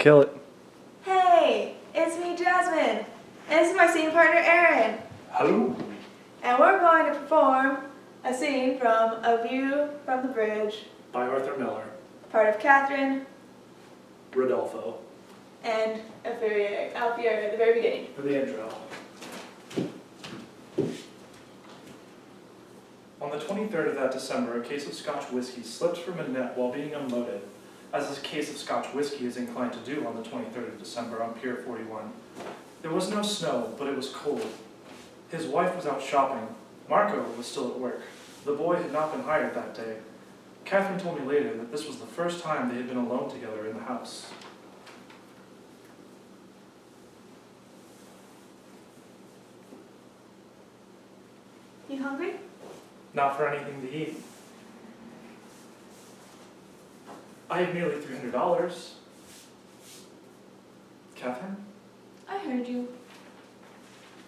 Kill it. Hey, it's me, Jasmine. And this is my scene partner, Erin. Hello. And we're going to perform a scene from A View from the Bridge, By Arthur Miller. part of Catherine Rodolfo. and Alfieri at the very beginning. For the intro. On the 23rd of that December, a case of Scotch whiskey slipped from a net while being unloaded, as a case of Scotch whiskey is inclined to do on the 23rd of December on Pier 41. There was no snow, but it was cold. His wife was out shopping. Marco was still at work. The boy had not been hired that day. Catherine told me later that this was the first time they had been alone together in the house. You hungry? Not for anything to eat. I have nearly $300. Catherine, I heard you.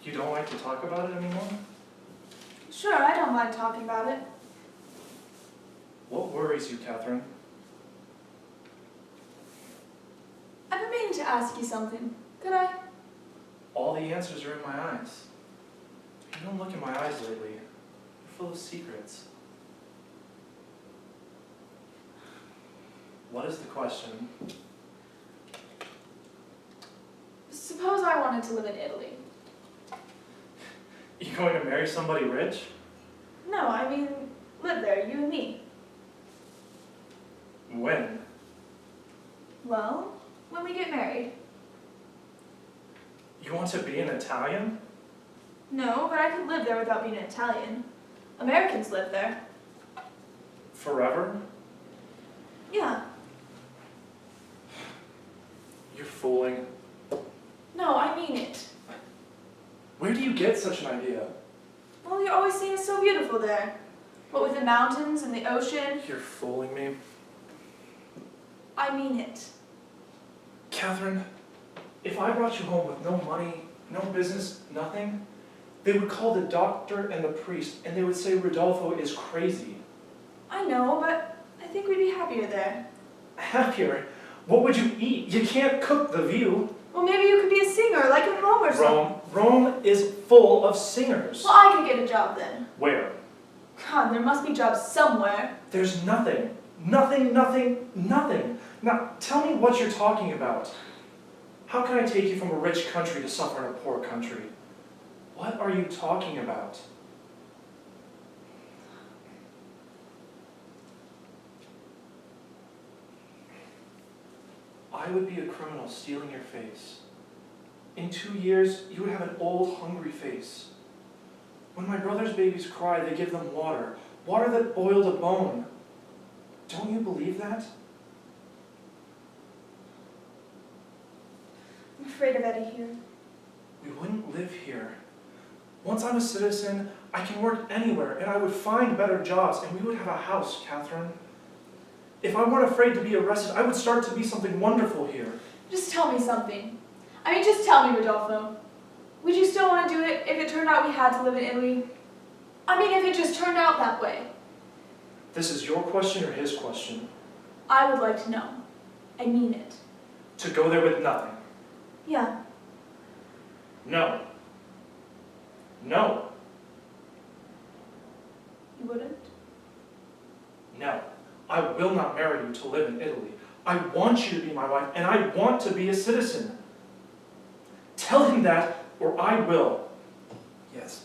you don't like to talk about it anymore? Sure, I don't mind talking about it. What worries you, Catherine? I've been meaning to ask you something. Could I? All the answers are in my eyes. You don't look in my eyes lately. They're full of secrets. What is the question? Suppose I wanted to live in Italy. You going to marry somebody rich? No, I mean, live there, you and me. When? Well, when we get married. You want to be an Italian? No, but I could live there without being an Italian. Americans live there. Forever? Yeah. You're fooling. No, I mean it. Where do you get such an idea? Well, you always seem so beautiful there. What with the mountains and the ocean. You're fooling me. I mean it. Catherine, if I brought you home with no money, no business, nothing, they would call the doctor and the priest, and they would say Rodolfo is crazy. I know, but I think we'd be happier there. Happier? What would you eat? You can't cook the view. Well, maybe you could be a singer, like in Rome or something. Rome is full of singers. Well, I could get a job then. Where? God, there must be jobs somewhere. There's nothing. Nothing. Now, tell me what you're talking about. How can I take you from a rich country to suffer in a poor country? What are you talking about? I would be a criminal stealing your face. In 2 years, you would have an old, hungry face. When my brother's babies cry, they give them water. Water that boiled a bone. Don't you believe that? I'm afraid of Eddie here. We wouldn't live here. Once I'm a citizen, I can work anywhere, and I would find better jobs, and we would have a house, Catherine. If I weren't afraid to be arrested, I would start to be something wonderful here. Just tell me something. I mean, just tell me, Rodolfo. Would you still want to do it if it turned out we had to live in Italy? I mean, if it just turned out that way. This is your question or his question? I would like to know. I mean it. To go there with nothing? Yeah. No. No. You wouldn't? No. I will not marry you to live in Italy. I want you to be my wife, and I want to be a citizen. Tell him that, or I will. Yes.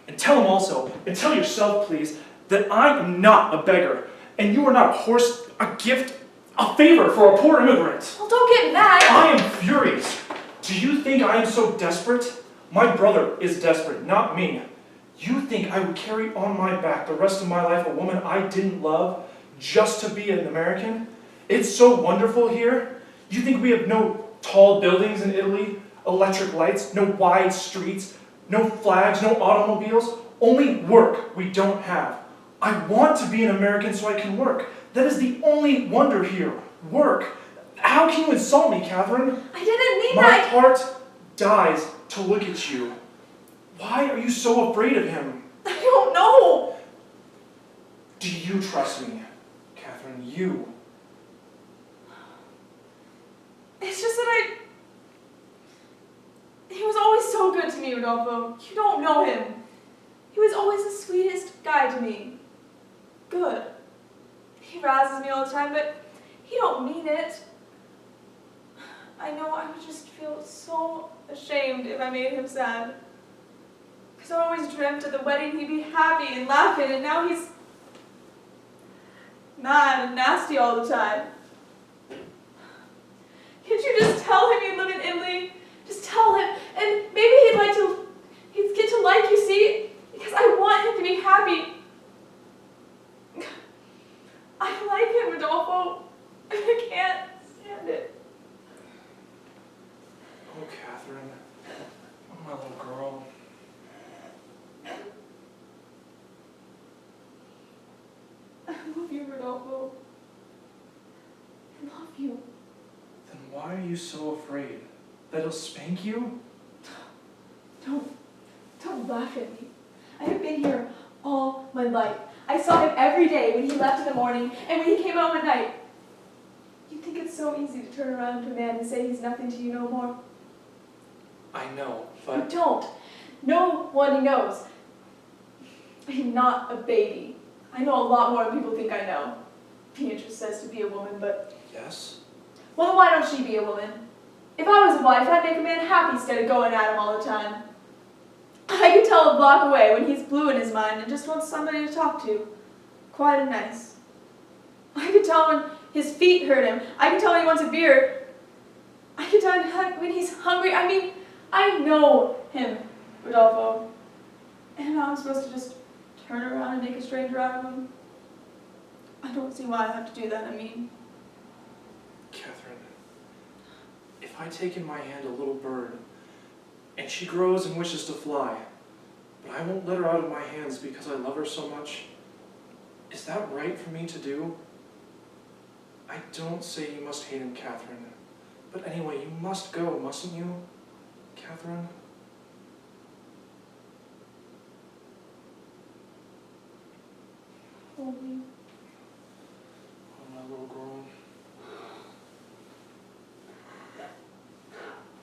And tell him also, and tell yourself, please, that I am not a beggar, and you are not a horse, a gift, a favor for a poor immigrant. Well, don't get mad. I am furious. Do you think I am so desperate? My brother is desperate, not me. You think I would carry on my back the rest of my life a woman I didn't love just to be an American? It's so wonderful here. You think we have no tall buildings in Italy, electric lights, no wide streets, no flags, no automobiles? Only work we don't have. I want to be an American so I can work. That is the only wonder here. Work. How can you insult me, Catherine? I didn't mean My that. heart dies to look at you. Why are you so afraid of him? I don't know. Do you trust me, Catherine? You. It's just that me, Rodolfo. You don't know him. He was always the sweetest guy to me. Good. He razzes me all the time, but he don't mean it. I know I would just feel so ashamed if I made him sad. Because I always dreamt at the wedding he'd be happy and laughing, and now he's mad and nasty all the time. Can't you just tell him you live in Italy? Just tell him, and maybe he'd get to like you, see? Because I want him to be happy. I like him, Rodolfo. I can't stand it. Oh, Catherine. Oh, my little girl. I love you, Rodolfo. I love you. Then why are you so afraid? That he'll spank you? Don't laugh at me. I have been here all my life. I saw him every day when he left in the morning and when he came home at night. You think it's so easy to turn around to a man and say he's nothing to you no more? I know, You but... don't. No one knows. I'm not a baby. I know a lot more than people think I know. Beatrice says to be a woman, but... Yes? Well, then why don't she be a woman? If I was a wife, I'd make a man happy instead of going at him all the time. I could tell a block away when he's blue in his mind and just wants somebody to talk to. Quiet and nice. I could tell when his feet hurt him. I could tell when he wants a beer. I could tell when he's hungry. I mean, I know him, Rodolfo. And now I'm supposed to just turn around and make a stranger out of him? I don't see why I have to do that, I mean. Catherine, if I take in my hand a little bird, and she grows and wishes to fly, but I won't let her out of my hands because I love her so much, is that right for me to do? I don't say you must hate him, Catherine, but anyway, you must go, mustn't you, Catherine? Hold me. Oh, my little girl.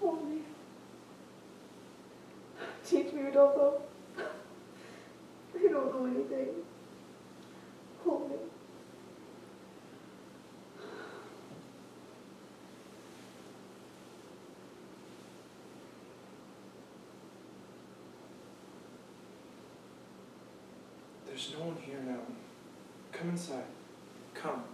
Hold me. Teach me, Rodolfo. I don't know anything. Hold me. There's no one here now. Come inside. Come.